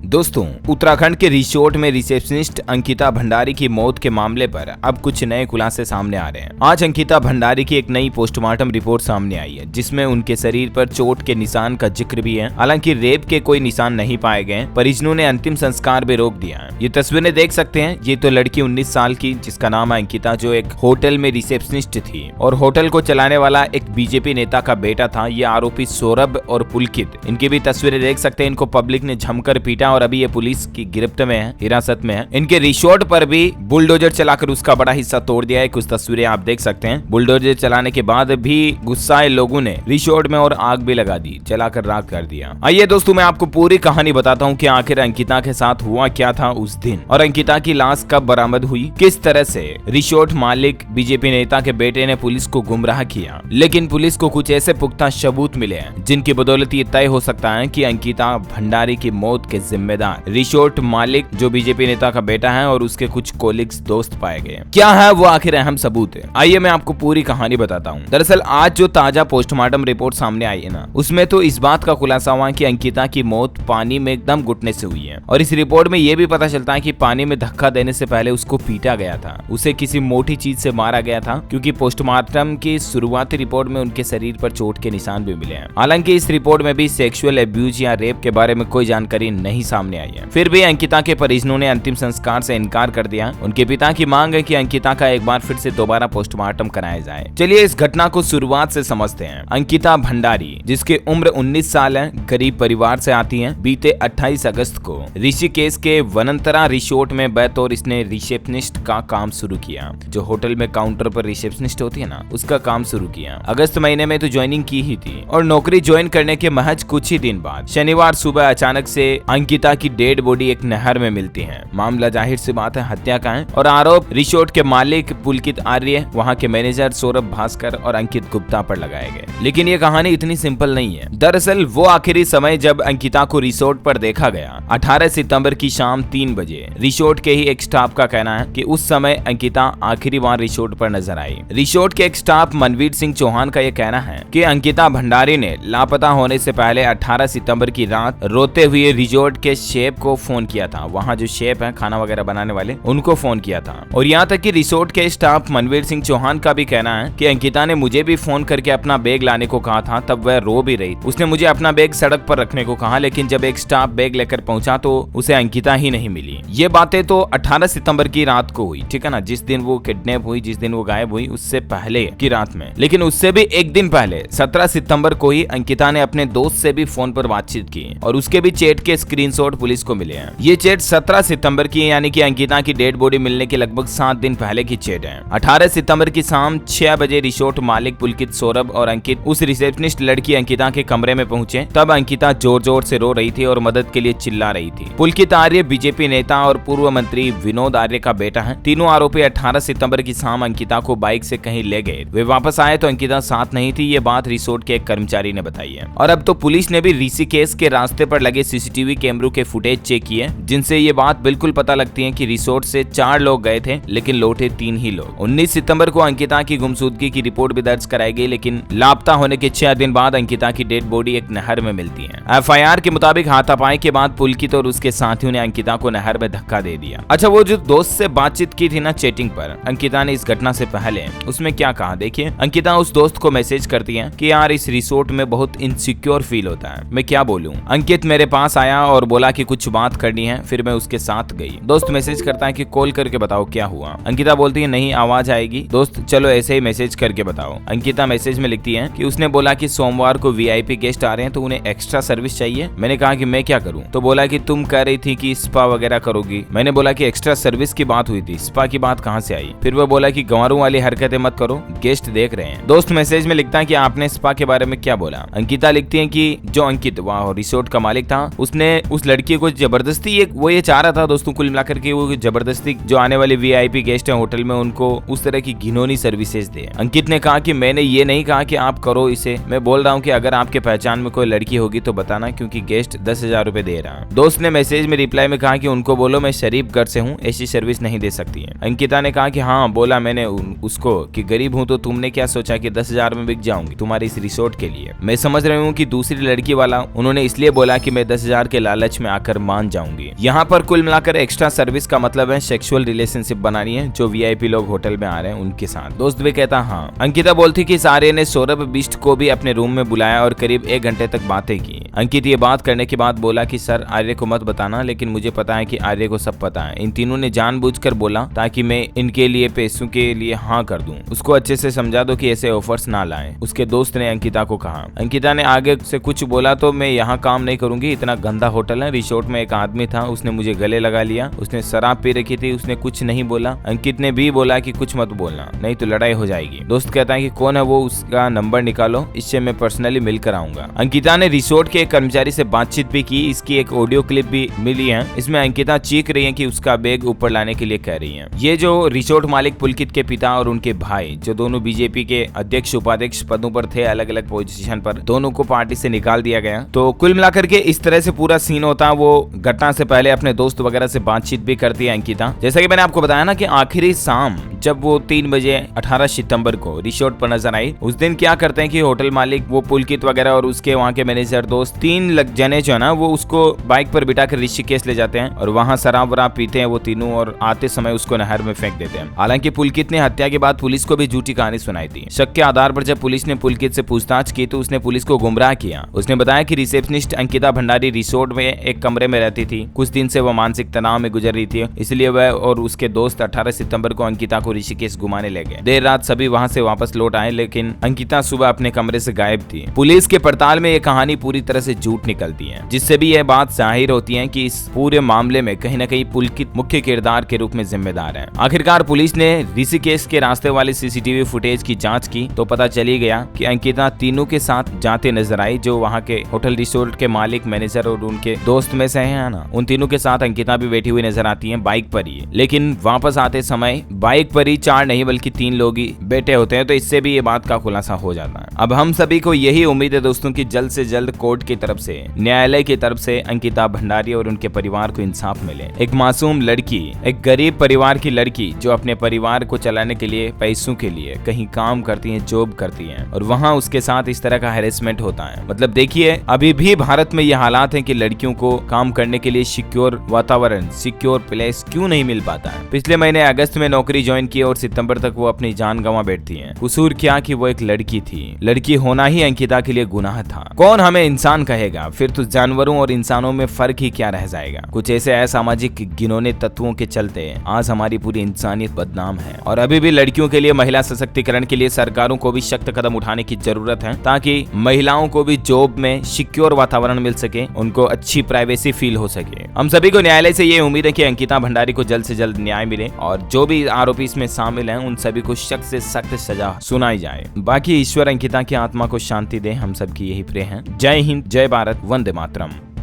दोस्तों, उत्तराखंड के रिसोर्ट में रिसेप्शनिस्ट अंकिता भंडारी की मौत के मामले पर अब कुछ नए खुलासे सामने आ रहे हैं। आज अंकिता भंडारी की एक नई पोस्टमार्टम रिपोर्ट सामने आई है, जिसमें उनके शरीर पर चोट के निशान का जिक्र भी है। हालांकि रेप के कोई निशान नहीं पाए गए। परिजनों ने अंतिम संस्कार भी रोक दिया है। ये तस्वीरें देख सकते हैं। ये तो लड़की 19 साल की, जिसका नाम है अंकिता, जो एक होटल में रिसेप्शनिस्ट थी और होटल को चलाने वाला एक बीजेपी नेता का बेटा था। ये आरोपी सौरभ और पुलकित, इनकी भी तस्वीरें देख सकते हैं। इनको पब्लिक ने जमकर पीटा और अभी ये पुलिस की गिरफ्त में है, हिरासत में है। इनके रिसोर्ट पर भी बुलडोजर चलाकर उसका बड़ा हिस्सा तोड़ दिया है। कुछ तस्वीरें आप देख सकते हैं। बुलडोजर चलाने के बाद भी गुस्साए लोगों ने रिसोर्ट में और आग भी लगा दी, जलाकर राख कर दिया। आइए दोस्तों, मैं आपको पूरी कहानी बताता हूँ कि आखिर अंकिता के साथ हुआ क्या था उस दिन और अंकिता की लाश कब बरामद हुई, किस तरह से रिसोर्ट मालिक बीजेपी नेता के बेटे ने पुलिस को गुमराह किया। लेकिन पुलिस को कुछ ऐसे पुख्ता सबूत मिले हैं जिनकी बदौलत ये तय हो सकता है कि अंकिता भंडारी की मौत के जिम्मेदार रिसोर्ट मालिक, जो बीजेपी नेता का बेटा है, और उसके कुछ कोलिग्स दोस्त पाए गए। क्या है वो आखिर अहम सबूत है, आइए मैं आपको पूरी कहानी बताता हूँ। दरअसल आज जो ताजा पोस्टमार्टम रिपोर्ट सामने आई है ना, उसमें तो इस बात का खुलासा हुआ कि अंकिता की मौत पानी में एकदम घुटने से हुई है। और इस रिपोर्ट में यह भी पता चलता है कि पानी में धक्का देने से पहले उसको पीटा गया था, उसे किसी मोटी चीज से मारा गया था, क्योंकि पोस्टमार्टम की शुरुआती रिपोर्ट में उनके शरीर पर चोट के निशान भी मिले हैं। हालांकि इस रिपोर्ट में भी सेक्सुअल एब्यूज या रेप के बारे में कोई जानकारी नहीं सामने आई है। फिर भी अंकिता के परिजनों ने अंतिम संस्कार से इनकार कर दिया। उनके पिता की मांग है कि अंकिता का एक बार फिर से दोबारा पोस्टमार्टम कराया जाए। चलिए इस घटना को शुरुआत से समझते हैं। अंकिता भंडारी, जिसकी उम्र 19 साल है, गरीब परिवार से आती है। बीते 28 अगस्त को ऋषिकेश के वनंतरा रिसोर्ट में बतौर इसने रिसेप्शनिस्ट का काम शुरू किया। जो होटल में काउंटर पर रिसेप्शनिस्ट होती है ना, उसका काम शुरू किया। अगस्त महीने में तो ज्वाइनिंग की ही थी और नौकरी ज्वाइन करने के महज कुछ ही दिन बाद शनिवार सुबह अचानक से अंकिता की डेड बॉडी एक नहर में मिलती है। मामला जाहिर सी बात है हत्या का है और आरोप रिसोर्ट के मालिक पुलकित आर्य, वहां के मैनेजर सौरभ भास्कर और अंकित गुप्ता पर लगाए गए। लेकिन ये कहानी इतनी सिंपल नहीं है। दरअसल वो आखिरी समय जब अंकिता को रिसोर्ट पर देखा गया, 18 सितंबर की शाम 3 बजे। रिसोर्ट के ही एक स्टाफ का कहना है कि उस समय अंकिता आखिरी बार रिसोर्ट पर नजर आई। रिसोर्ट के एक स्टाफ मनवीर सिंह चौहान का यह कहना है कि अंकिता भंडारी ने लापता होने से पहले 18 सितंबर की रात रोते हुए रिसोर्ट के शेफ को फोन किया था। वहाँ जो शेफ है, खाना वगैरह बनाने वाले, उनको फोन किया था। और यहाँ तक कि रिसोर्ट के स्टाफ मनवीर सिंह चौहान का भी कहना है कि अंकिता ने मुझे भी फोन करके अपना बैग लाने को कहा था, तब वह रो भी रही। उसने मुझे अपना बैग सड़क पर रखने को कहा, लेकिन जब एक स्टाफ बैग लेकर पहुंचा तो उसे अंकिता ही नहीं मिली। ये बातें तो 18 सितंबर की रात को हुई, ठीक है ना, जिस दिन वो किडनैप हुई, जिस दिन वो गायब हुई, उससे पहले की रात में। लेकिन उससे भी एक दिन पहले 17 सितंबर को ही अंकिता ने अपने दोस्त से भी फोन पर बातचीत की और उसके भी चैट के स्क्रीनशॉट पुलिस को मिले हैं। ये चैट 17 सितंबर की, यानी कि अंकिता की डेड बॉडी मिलने के लगभग 7 दिन पहले की चैट है। 18 सितंबर की शाम 6 बजे रिसोर्ट मालिक पुलकित, सौरभ और अंकित उस रिसेप्शनिस्ट लड़की अंकिता के कमरे में पहुंचे। तब अंकिता जोर जोर से रो रही थी और मदद के लिए चिल्ला रही थी। पुलकित आर्य बीजेपी नेता और पूर्व मंत्री विनोद आर्य का बेटा है। तीनों आरोपी 18 सितंबर की शाम अंकिता को बाइक से कहीं ले गए। वे वापस आए तो अंकिता साथ नहीं थी। ये बात रिसोर्ट के एक कर्मचारी ने बताई है। और अब तो पुलिस ने भी ऋषिकेश के रास्ते पर लगे सीसीटीवी कैमरों के फुटेज चेक किए, जिनसे ये बात बिल्कुल पता लगती है कि रिसोर्ट से 4 लोग गए थे, लेकिन लौटे 3 ही लोग। 19 सितंबर को अंकिता की गुमशुदगी की रिपोर्ट भी दर्ज कराई गई, लेकिन लापता होने के 6 दिन बाद अंकिता की डेड बॉडी एक नहर में मिलती है। एफआईआर के मुताबिक हाथापाई के बाद पुलकित और उसके साथियों ने अंकिता को नहर में धक्का दे दिया। अच्छा, वो जो दोस्त से बातचीत की थी ना चैटिंग पर, अंकिता ने इस घटना से पहले उसमें क्या कहा, देखिए। अंकिता उस दोस्त को मैसेज करती है कि यार इस रिसोर्ट में बहुत इनसिक्योर फील होता है, मैं क्या बोलूं। अंकित मेरे पास आया और बोला कि कुछ बात करनी है, फिर मैं उसके साथ गई। दोस्त मैसेज करता है कि कॉल करके बताओ क्या हुआ। अंकिता बोलती है नहीं, आवाज आएगी। दोस्त चलो ऐसे ही मैसेज करके बताओ। अंकिता मैसेज में लिखती है कि उसने बोला कि सोमवार को वीआईपी गेस्ट आ रहे हैं तो उन्हें एक्स्ट्रा सर्विस चाहिए। मैंने कहा कि मैं क्या करूं, तो बोला कि तुम कह रही थी कि स्पा वगैरह करोगी। मैंने बोला कि एक्स्ट्रा सर्विस की बात हुई थी, स्पा की बात कहां से आई। फिर वो बोला कि गंवारों वाली हरकतें मत करो, गेस्ट देख रहे हैं। दोस्त मैसेज में लिखता है कि आपने स्पा के बारे में क्या बोला। अंकिता लिखती है कि जो अंकित वह रिसोर्ट का मालिक था, उसने उस लड़की को जबरदस्ती वो ये चाह रहा था दोस्तों, कुल मिलाकर के वो जबरदस्ती जो आने वाले वीआईपी गेस्ट हैं होटल में, उनको उस तरह की घिनौनी सर्विसेज दे। अंकित ने कहा कि मैंने ये नहीं कहा कि आप करो इसे, मैं बोल रहा हूँ कि अगर आपके पहचान में कोई लड़की होगी तो बताना, क्योंकि गेस्ट 10,000 रुपए दे रहा। दोस्त ने मैसेज में रिप्लाई में कहा कि उनको बोलो मैं शरीफ घर से हूँ, ऐसी सर्विस नहीं दे सकती है। अंकिता ने कहा कि हाँ, बोला मैंने उसको कि गरीब हूँ तो तुमने क्या सोचा कि 10,000 में बिक जाऊंगी तुम्हारे इस रिसोर्ट के लिए। मैं समझ रही हूँ कि दूसरी लड़की वाला उन्होंने इसलिए बोला कि मैं 10,000 के लालच सच में आकर मान जाऊंगी। यहाँ पर कुल मिलाकर एक्स्ट्रा सर्विस का मतलब है सेक्सुअल रिलेशनशिप बनानी है जो वीआईपी लोग होटल में आ रहे हैं उनके साथ। दोस्त भी कहता हाँ। अंकिता बोलती कि इस आर्य ने सौरभ बिष्ट को भी अपने रूम में बुलाया और करीब 1 घंटे तक बातें की। अंकित ये बात करने के बाद बोला कि सर आर्य को मत बताना, लेकिन मुझे पता है कि आर्य को सब पता है। इन तीनों ने जानबूझकर बोला ताकि मैं इनके लिए पैसों के लिए हाँ कर दूं। उसको अच्छे से समझा दो कि ऐसे ऑफर्स ना लाएं। उसके दोस्त ने अंकिता को कहा। अंकिता ने आगे से कुछ बोला तो मैं यहाँ काम नहीं करूंगी, इतना गंदा होटल है। रिसोर्ट में एक आदमी था, उसने मुझे गले लगा लिया, उसने शराब पी रखी थी, उसने कुछ नहीं बोला। अंकित ने भी बोला कि कुछ मत बोलना नहीं तो लड़ाई हो जाएगी। दोस्त कहता है कि कौन है वो, उसका नंबर निकालो, इससे मैं पर्सनली मिलकर आऊंगा। अंकिता ने रिसोर्ट के एक कर्मचारी से बातचीत भी की। इसकी एक ऑडियो क्लिप भी मिली है। इसमें अंकिता चीख रही है कि उसका बैग ऊपर लाने के लिए कह रही है। ये जो रिसोर्ट मालिक पुलकित के पिता और उनके भाई जो दोनों बीजेपी के अध्यक्ष उपाध्यक्ष पदों पर थे, अलग अलग पोजीशन पर, दोनों को पार्टी से निकाल दिया गया। तो कुल मिलाकर के इस तरह से पूरा सीन होता। वो घटना से पहले अपने दोस्त वगैरह से बातचीत भी करती है अंकिता। जैसा कि मैंने आपको बताया ना कि आखिरी शाम जब वो 3 बजे 18 सितंबर को रिसोर्ट पर नजर आई, उस दिन क्या करते हैं कि होटल मालिक वो पुलकित वगैरह और उसके वहाँ के मैनेजर दोस्त 3 जने जो है ना वो उसको बाइक पर बिठाकर ऋषिकेश ले जाते हैं और वहाँ शराब वराब पीते हैं वो तीनों और आते समय उसको नहर में फेंक देते हैं। हालांकि पुलकित ने हत्या के बाद पुलिस को भी झूठी कहानी सुनाई थी। शक के आधार पर जब पुलिस ने पुलकित से पूछताछ की तो उसने पुलिस को गुमराह किया। उसने बताया कि रिसेप्शनिस्ट अंकिता भंडारी रिसोर्ट में एक कमरे में रहती थी। कुछ दिन से वह मानसिक तनाव में गुजर रही थी, इसलिए वह और उसके दोस्त 18 सितंबर को अंकिता को ऋषिकेश घुमाने ले गए। देर रात सभी वहां से वापस लौट आए, लेकिन अंकिता सुबह अपने कमरे से गायब थी। पुलिस के पड़ताल में यह कहानी पूरी तरह से झूठ निकलती है, जिससे भी यह बात जाहिर होती है कि इस पूरे मामले में कहीं न कहीं पुलकित मुख्य किरदार के रूप में जिम्मेदार है। आखिरकार पुलिस ने ऋषिकेश के रास्ते वाले सीसीटीवी फुटेज की जांच की तो पता चली गया कि अंकिता तीनों के साथ जाते नजर आई, जो वहाँ के होटल रिसोर्ट के मालिक, मैनेजर और उनके दोस्त में से है ना। उन तीनों के साथ अंकिता भी बैठी हुई नजर आती है बाइक पर ही, लेकिन वापस आते समय बाइक पर ही 4 नहीं बल्कि 3 लोग ही बैठे होते हैं। तो इससे भी ये बात का खुलासा हो जाता है। अब हम सभी को यही उम्मीद है दोस्तों की जल्द से जल्द कोर्ट की तरफ से, न्यायालय की तरफ से अंकिता भंडारी और उनके परिवार को इंसाफ मिले। एक मासूम लड़की, एक गरीब परिवार की लड़की जो अपने परिवार को चलाने के लिए, पैसों के लिए कहीं काम करती है, जॉब करती है, और वहाँ उसके साथ इस तरह का हैरेसमेंट होता है। मतलब देखिए अभी भी भारत में ये हालात है कि लड़कियों को काम करने के लिए सिक्योर वातावरण, सिक्योर प्लेस क्यों नहीं मिल पाता है। पिछले महीने अगस्त में नौकरी ज्वाइन की और सितंबर तक वो अपनी जान गंवा बैठती है। कसूर क्या कि वो एक लड़की थी। लड़की होना ही अंकिता के लिए गुनाह था। कौन हमें इंसान कहेगा, फिर तो जानवरों और इंसानों में फर्क ही क्या रह जाएगा। कुछ ऐसे असामाजिक घिनौने तत्वों के चलते आज हमारी पूरी इंसानियत बदनाम है। और अभी भी लड़कियों के लिए, महिला सशक्तिकरण के लिए सरकारों को भी सख्त कदम उठाने की जरूरत है, ताकि महिलाओं को भी जॉब में सिक्योर वातावरण मिल सके, उनको अच्छी प्राइवेसी फील हो सके। हम सभी को न्यायालय से ये उम्मीद है कि अंकिता भंडारी को जल्द से जल्द न्याय मिले और जो भी आरोपी इसमें शामिल हैं उन सभी को सख्त से सख्त सजा सुनाई जाए। बाकी ईश्वर अंकिता की आत्मा को शांति दे, हम सबकी यही प्रे है। जय हिंद, जय भारत, वंदे मातरम।